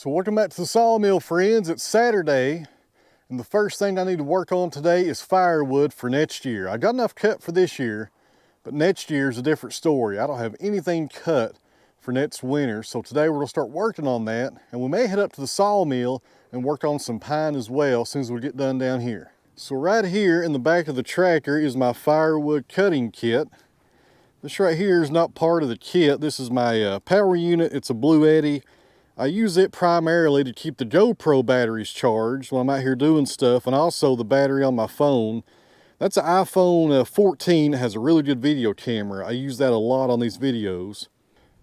So welcome back to the Sawmill, friends. It's Saturday, and the first thing I need to work on today is firewood for next year. I got enough cut for this year, but next year is a different story. I don't have anything cut for next winter, so today we're gonna start working on that, and we may head up to the sawmill and work on some pine as well as soon as we get done down here. So right here in the back of the tractor is my firewood cutting kit. This right here is not part of the kit. This is my power unit. It's a Blue Eddy. I use it primarily to keep the GoPro batteries charged when I'm out here doing stuff, and also the battery on my phone. That's an iPhone 14 that has a really good video camera. I use that a lot on these videos.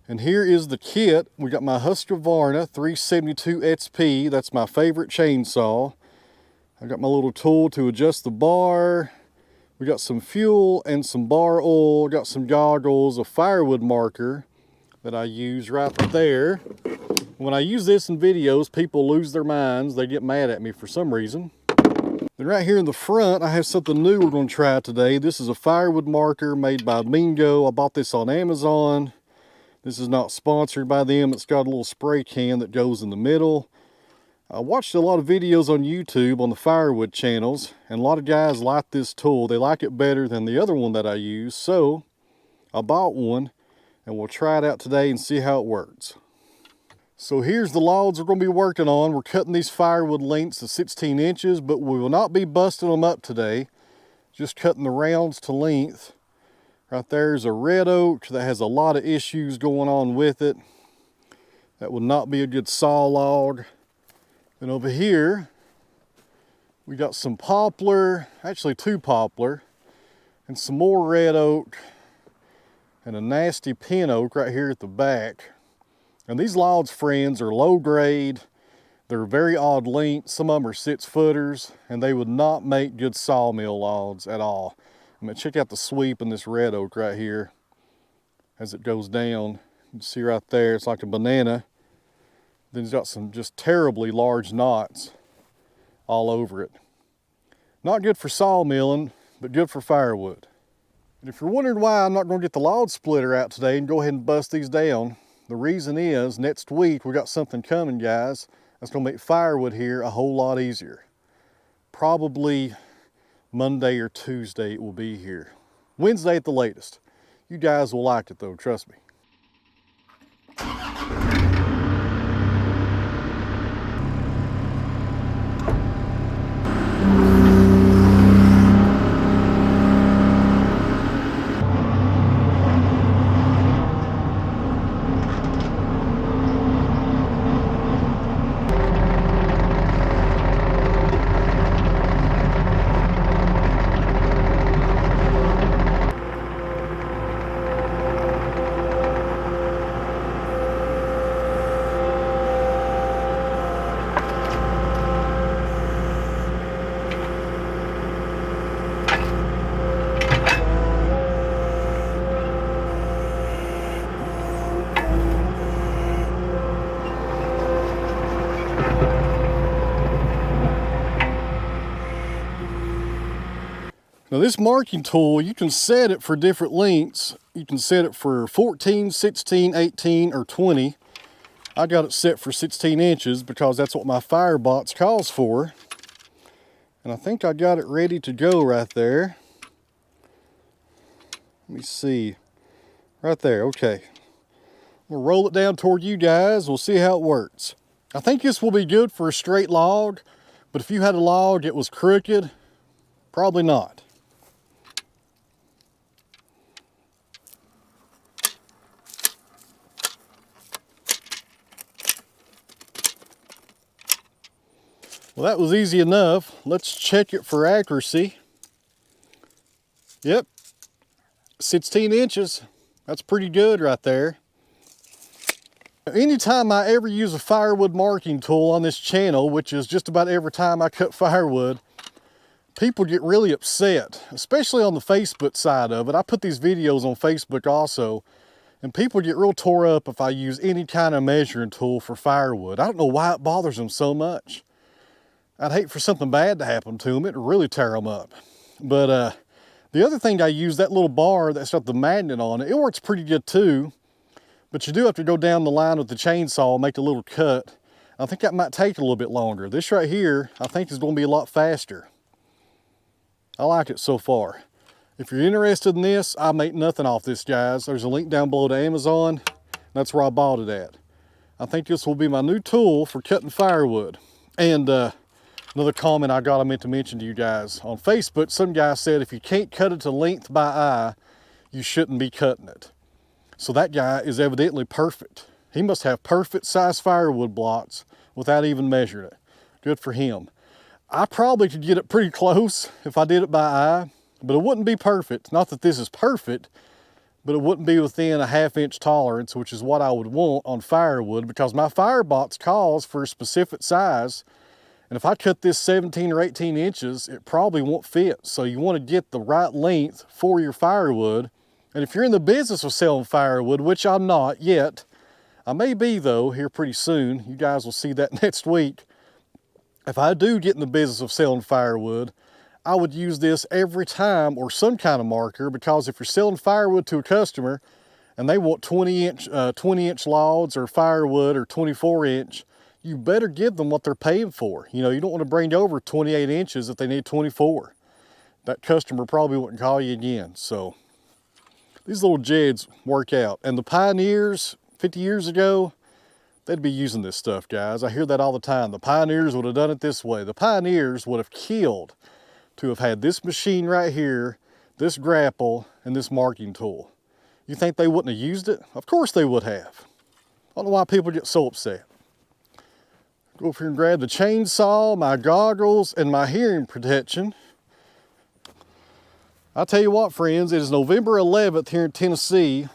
And here is the kit. We got my Husqvarna 372 XP. That's my favorite chainsaw. I got my little tool to adjust the bar. We got some fuel and some bar oil. Got some goggles, a firewood marker that I use right there. When I use this in videos, people lose their minds. They get mad at me for some reason. Then right here in the front, I have something new we're going to try today. This is a firewood marker made by Mingo. I bought this on Amazon. This is not sponsored by them. It's got a little spray can that goes in the middle. I watched a lot of videos on YouTube on the firewood channels, and a lot of guys like this tool. They like it better than the other one that I use, so I bought one, and we'll try it out today and see how it works. So here's the logs we're going to be working on. We're cutting these firewood lengths to 16 inches, but we will not be busting them up today. Just cutting the rounds to length. Right there is a red oak that has a lot of issues going on with it. That would not be a good saw log. Then over here, we got some poplar, actually two poplar, and some more red oak, and a nasty pin oak right here at the back. And these logs, friends, are low grade. They're very odd length. Some of them are 6-footers, and they would not make good sawmill logs at all. I mean, check out the sweep in this red oak right here as it goes down. You can see right there, it's like a banana. Then it's got some just terribly large knots all over it. Not good for sawmilling, but good for firewood. And if you're wondering why I'm not going to get the log splitter out today and go ahead and bust these down, the reason is next week we got something coming, guys, that's going to make firewood here a whole lot easier. Probably Monday or Tuesday it will be here. Wednesday at the latest. You guys will like it though, trust me. Now this marking tool, you can set it for different lengths. You can set it for 14, 16, 18, or 20. I got it set for 16 inches because that's what my Firebox calls for. And I think I got it ready to go right there. Let me see. Right there, okay. We'll roll it down toward you guys. We'll see how it works. I think this will be good for a straight log, but if you had a log that was crooked, probably not. Well, that was easy enough. Let's check it for accuracy. Yep, 16 inches. That's pretty good right there. Anytime I ever use a firewood marking tool on this channel, which is just about every time I cut firewood, people get really upset, especially on the Facebook side of it. I put these videos on Facebook also, and people get real tore up if I use any kind of measuring tool for firewood. I don't know why it bothers them so much. I'd hate for something bad to happen to them. It'd really tear them up. But the other thing I use, that little bar that's got the magnet on it, it works pretty good too. But you do have to go down the line with the chainsaw, make a little cut. I think that might take a little bit longer. This right here, I think is going to be a lot faster. I like it so far. If you're interested in this, I make nothing off this, guys. There's a link down below to Amazon. That's where I bought it at. I think this will be my new tool for cutting firewood. And another comment I meant to mention to you guys. On Facebook, some guy said if you can't cut it to length by eye, you shouldn't be cutting it. So that guy is evidently perfect. He must have perfect size firewood blocks without even measuring it. Good for him. I probably could get it pretty close if I did it by eye, but it wouldn't be perfect. Not that this is perfect, but it wouldn't be within a 1/2 inch tolerance, which is what I would want on firewood, because my firebox calls for a specific size. And if I cut this 17 or 18 inches, it probably won't fit. So you want to get the right length for your firewood. And if you're in the business of selling firewood, which I'm not yet, I may be though here pretty soon. You guys will see that next week. If I do get in the business of selling firewood, I would use this every time, or some kind of marker, because if you're selling firewood to a customer and they want 20 inch logs or firewood or 24 inch, you better give them what they're paying for. You know, you don't want to bring over 28 inches if they need 24. That customer probably wouldn't call you again. So these little jeds work out. And the pioneers 50 years ago, they'd be using this stuff, guys. I hear that all the time. The pioneers would have done it this way. The pioneers would have killed to have had this machine right here, this grapple, and this marking tool. You think they wouldn't have used it? Of course they would have. I don't know why people get so upset. Go over here and grab the chainsaw, my goggles, and my hearing protection. I'll tell you what, friends, it is November 11th here in Tennessee,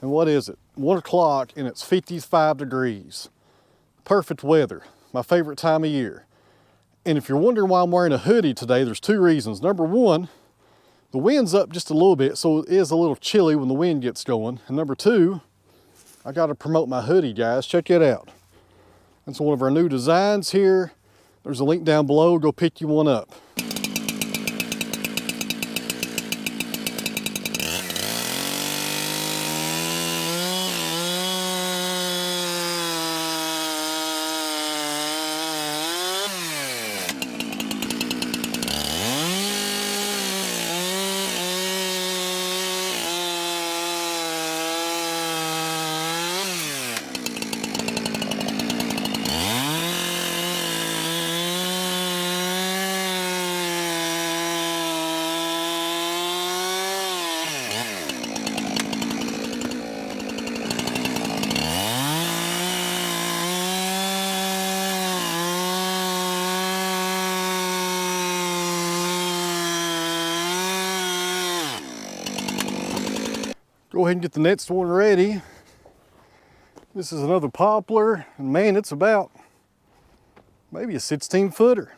and what is it? 1 o'clock, and it's 55 degrees. Perfect weather, my favorite time of year. And if you're wondering why I'm wearing a hoodie today, there's 2 reasons. Number one, the wind's up just a little bit, so it is a little chilly when the wind gets going. And number 2, I got to promote my hoodie, guys. Check it out. That's one of our new designs here. There's a link down below. Go pick you one up. Go ahead and get the next one ready. This is another poplar, and man, it's about maybe a 16-footer.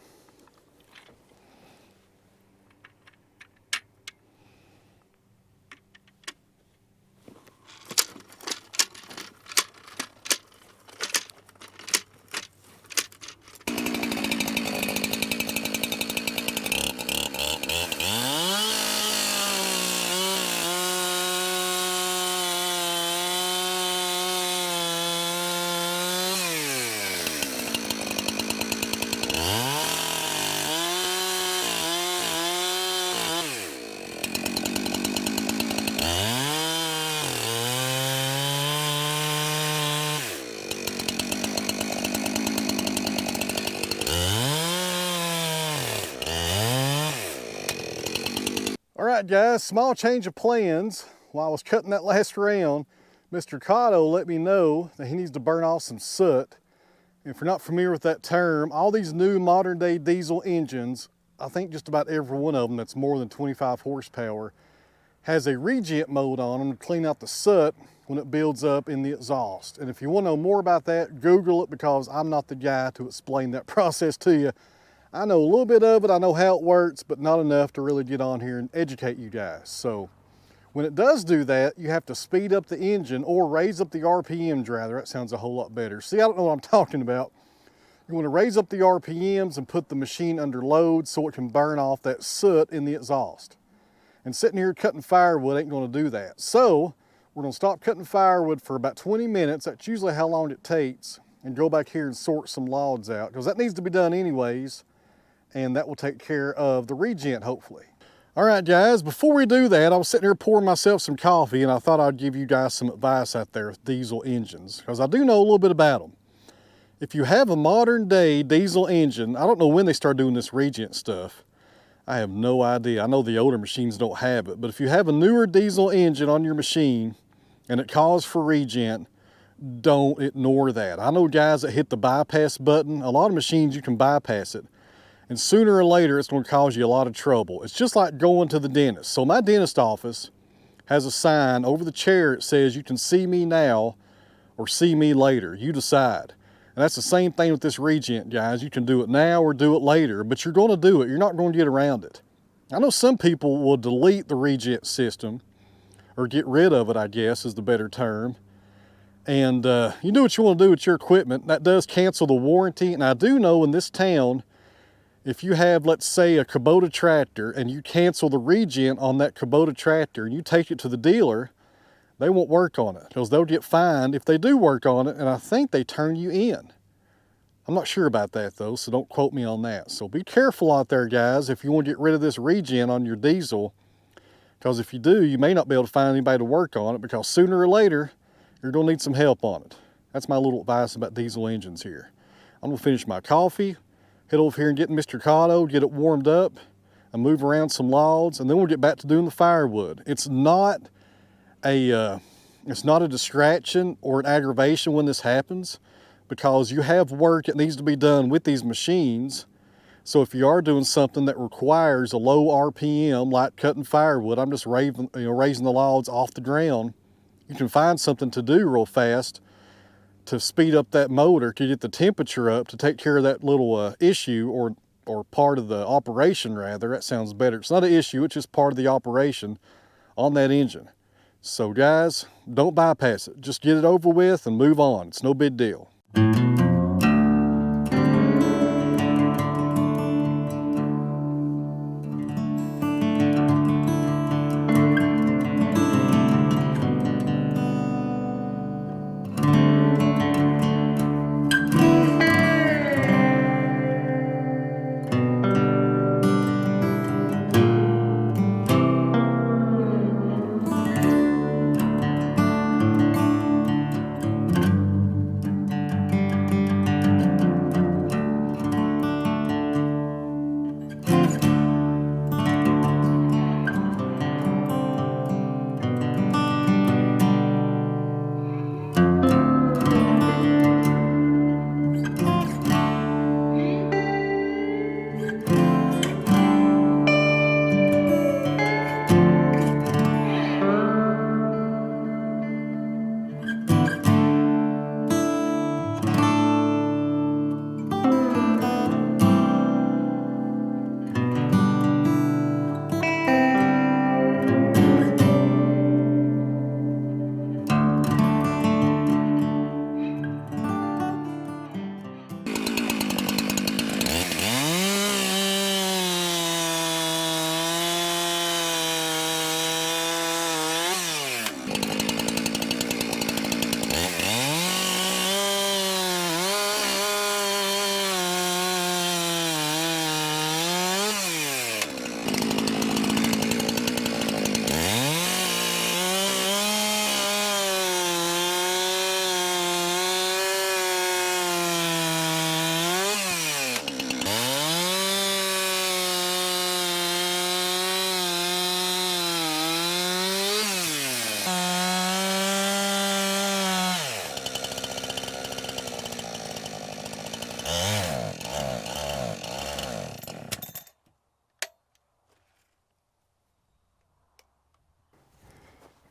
All right, guys, small change of plans. While I was cutting that last round, Mr. Cotto let me know that he needs to burn off some soot. And if you're not familiar with that term, all these new modern day diesel engines, I think just about every one of them that's more than 25 horsepower, has a reject mode on them to clean out the soot when it builds up in the exhaust. And if you want to know more about that, Google it, because I'm not the guy to explain that process to you. I know a little bit of it, I know how it works, but not enough to really get on here and educate you guys. So when it does do that, you have to speed up the engine or raise up the RPMs rather. That sounds a whole lot better. See, I don't know what I'm talking about. You want to raise up the RPMs and put the machine under load so it can burn off that soot in the exhaust. And sitting here cutting firewood ain't going to do that. So we're going to stop cutting firewood for about 20 minutes. That's usually how long it takes. and go back here and sort some logs out, because that needs to be done anyways, and that will take care of the regent hopefully. All right guys, before we do that, I was sitting here pouring myself some coffee, and I thought I'd give you guys some advice out there with diesel engines, because I do know a little bit about them. If you have a modern day diesel engine, I don't know when they start doing this regent stuff. I have no idea. I know the older machines don't have it, but if you have a newer diesel engine on your machine and it calls for regent, don't ignore that. I know guys that hit the bypass button. A lot of machines you can bypass it, and sooner or later it's going to cause you a lot of trouble. It's just like going to the dentist. So my dentist office has a sign over the chair. It says, "You can see me now or see me later. You decide." And that's the same thing with this regent, guys. You can do it now or do it later, but you're going to do it. You're not going to get around it. I know some people will delete the regent system, or get rid of it, I guess is the better term. And you do what you want to do with your equipment. That does cancel the warranty. And I do know in this town, if you have, let's say, a Kubota tractor and you cancel the regent on that Kubota tractor and you take it to the dealer, they won't work on it, because they'll get fined if they do work on it, and I think they turn you in. I'm not sure about that though, so don't quote me on that. So be careful out there guys if you want to get rid of this regent on your diesel, because if you do, you may not be able to find anybody to work on it, because sooner or later, you're going to need some help on it. That's my little advice about diesel engines here. I'm going to finish my coffee, head over here and get Mr. Cotto, get it warmed up, and move around some logs, and then we'll get back to doing the firewood. It's not a distraction or an aggravation when this happens, because you have work that needs to be done with these machines. So if you are doing something that requires a low RPM, like cutting firewood, I'm just raising the logs off the ground, you can find something to do real fast to speed up that motor, to get the temperature up, to take care of that little issue, or part of the operation rather. That sounds better. It's not an issue, it's just part of the operation on that engine. So guys, don't bypass it. Just get it over with and move on. It's no big deal.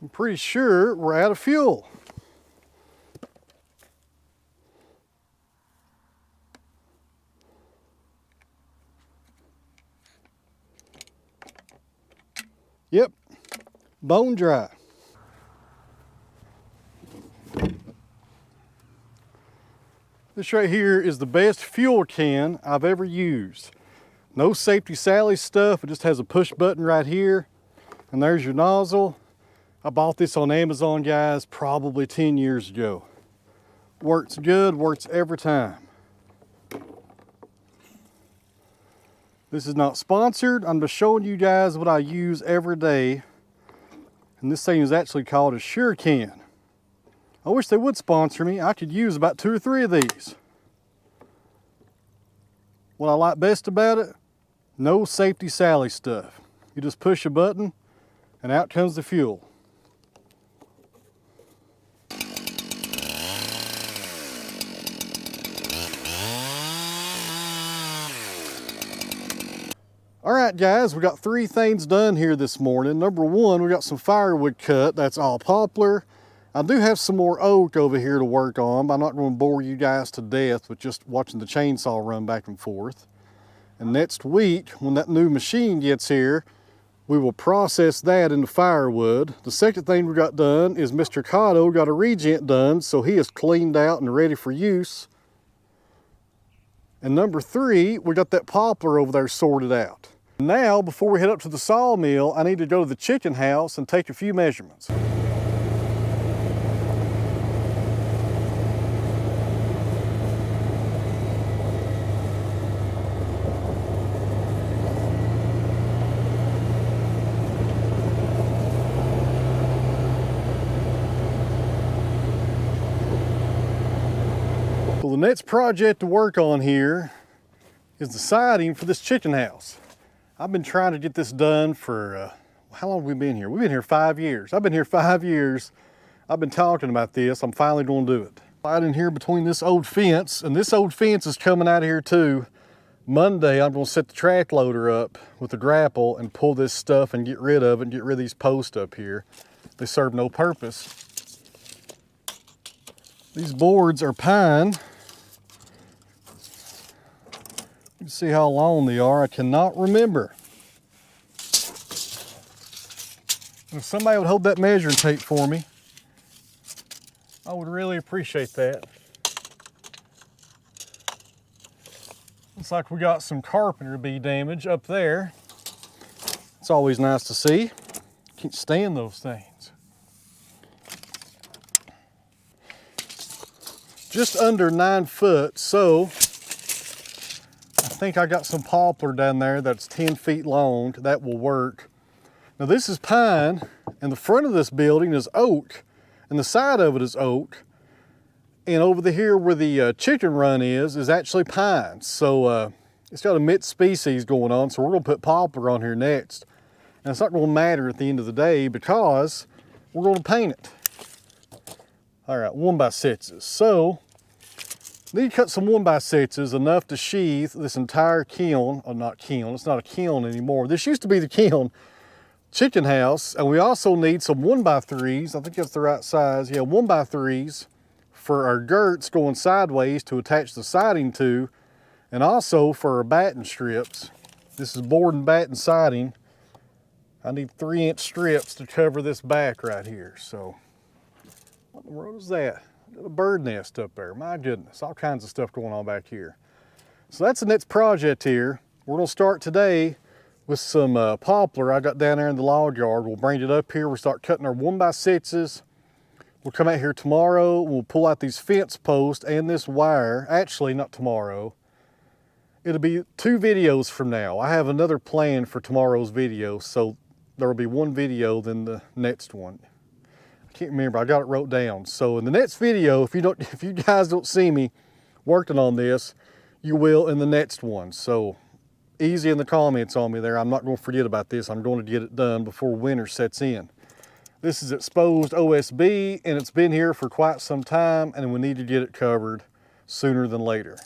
I'm pretty sure we're out of fuel. Yep, bone dry. This right here is the best fuel can I've ever used. No Safety Sally stuff, it just has a push button right here, and there's your nozzle. I bought this on Amazon, guys, probably 10 years ago. Works good, works every time. This is not sponsored. I'm just showing you guys what I use every day. And this thing is actually called a Sure-Can. I wish they would sponsor me. I could use about 2 or 3 of these. What I like best about it, no Safety Sally stuff. You just push a button and out comes the fuel. All right, guys, we got 3 things done here this morning. Number 1, we got some firewood cut. That's all poplar. I do have some more oak over here to work on, but I'm not going to bore you guys to death with just watching the chainsaw run back and forth. And next week, when that new machine gets here, we will process that into firewood. The second thing we got done is Mr. Cotto got a regent done, so he is cleaned out and ready for use. And number 3, we got that poplar over there sorted out. Now, before we head up to the sawmill, I need to go to the chicken house and take a few measurements. Well, the next project to work on here is the siding for this chicken house. I've been trying to get this done for, how long have we been here? We've been here 5 years. I've been here 5 years. I've been talking about this. I'm finally going to do it. Right in here between this old fence, and this old fence is coming out of here too. Monday, I'm going to set the track loader up with a grapple and pull this stuff and get rid of it and get rid of these posts up here. They serve no purpose. These boards are pine. You can see how long they are. I cannot remember. If somebody would hold that measuring tape for me, I would really appreciate that. Looks like we got some carpenter bee damage up there. It's always nice to see. Can't stand those things. Just under 9 foot, so I think I got some poplar down there that's 10 feet long. That will work. Now this is pine, and the front of this building is oak, and the side of it is oak. And over here where the chicken run is actually pine. So it's got a mixed species going on, so we're gonna put poplar on here next. And it's not gonna matter at the end of the day because we're gonna paint it. All right, 1x6s. So, need to cut some 1x6s, enough to sheath this entire kiln, or not kiln, it's not a kiln anymore. This used to be the kiln chicken house, and we also need some 1x3s, I think that's the right size, yeah, 1x3s for our girts going sideways to attach the siding to, and also for our batten strips. This is board and batten siding. I need 3-inch strips to cover this back right here, so. What in the world is that? A bird nest up there. My goodness, all kinds of stuff going on back here. So that's the next project here. We're gonna start today with some poplar I got down there in the log yard. We'll bring it up here. We'll start cutting our 1x6s. We'll come out here tomorrow. We'll pull out these fence posts and this wire. Actually, not tomorrow. It'll be 2 videos from now. I have another plan for tomorrow's video, so there will be 1 video than the next one. Can't remember, I got it wrote down. So in the next video, if you guys don't see me working on this, you will in the next one. So easy in the comments on me there. I'm not going to forget about this. I'm going to get it done before winter sets in. This is exposed OSB, and it's been here for quite some time, and we need to get it covered sooner than later.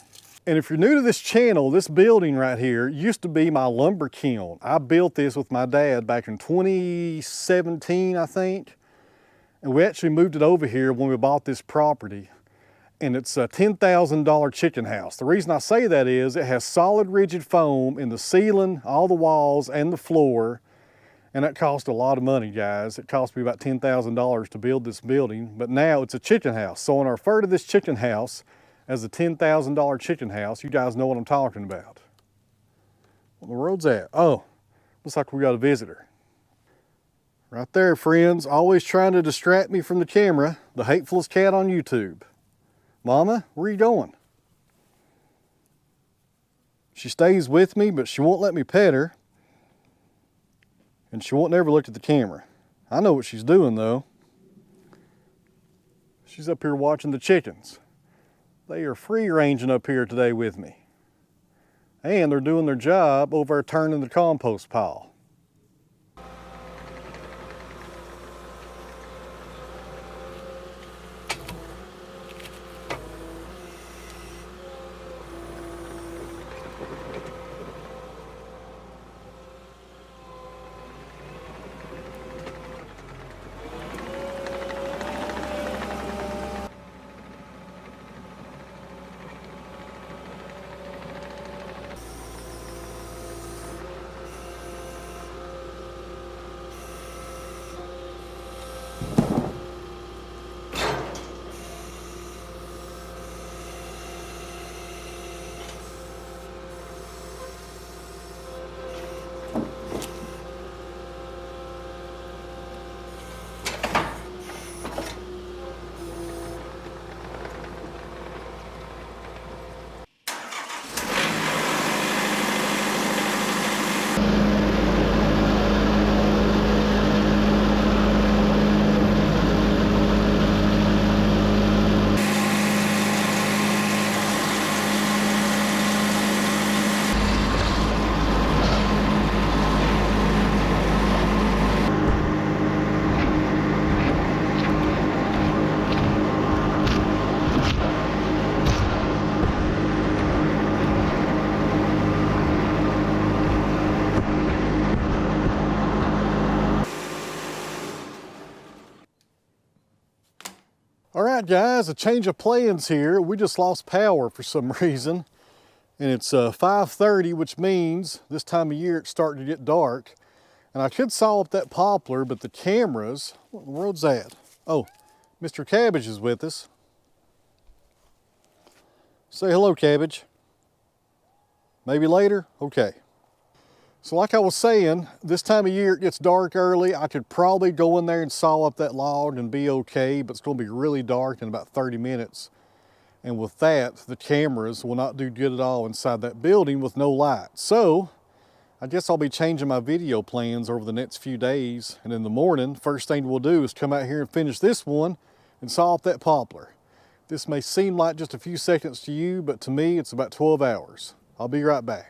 And if you're new to this channel, this building right here used to be my lumber kiln. I built this with my dad back in 2017, I think. And we actually moved it over here when we bought this property. And it's a $10,000 chicken house. The reason I say that is it has solid rigid foam in the ceiling, all the walls, and the floor. And that cost a lot of money, guys. It cost me about $10,000 to build this building, but now it's a chicken house. So when I refer to this chicken house as a $10,000 chicken house, you guys know what I'm talking about. Where the road's at? Oh, looks like we got a visitor. Right there, friends, always trying to distract me from the camera, the hatefulest cat on YouTube. Mama, where are you going? She stays with me, but she won't let me pet her. And she won't never look at the camera. I know what she's doing though. She's up here watching the chickens. They are free ranging up here today with me. And they're doing their job over turning the compost pile. All right, guys, a change of plans here. We just lost power for some reason. And it's 5:30, which means this time of year it's starting to get dark. And I could saw up that poplar, but the cameras, what in the world's that? Oh, Mr. Cabbage is with us. Say hello, Cabbage. Maybe later? Okay. So like I was saying, this time of year it gets dark early. I could probably go in there and saw up that log and be okay, but it's going to be really dark in about 30 minutes. And with that, the cameras will not do good at all inside that building with no light. So I guess I'll be changing my video plans over the next few days. And in the morning, first thing we'll do is come out here and finish this one and saw up that poplar. This may seem like just a few seconds to you, but to me, it's about 12 hours. I'll be right back.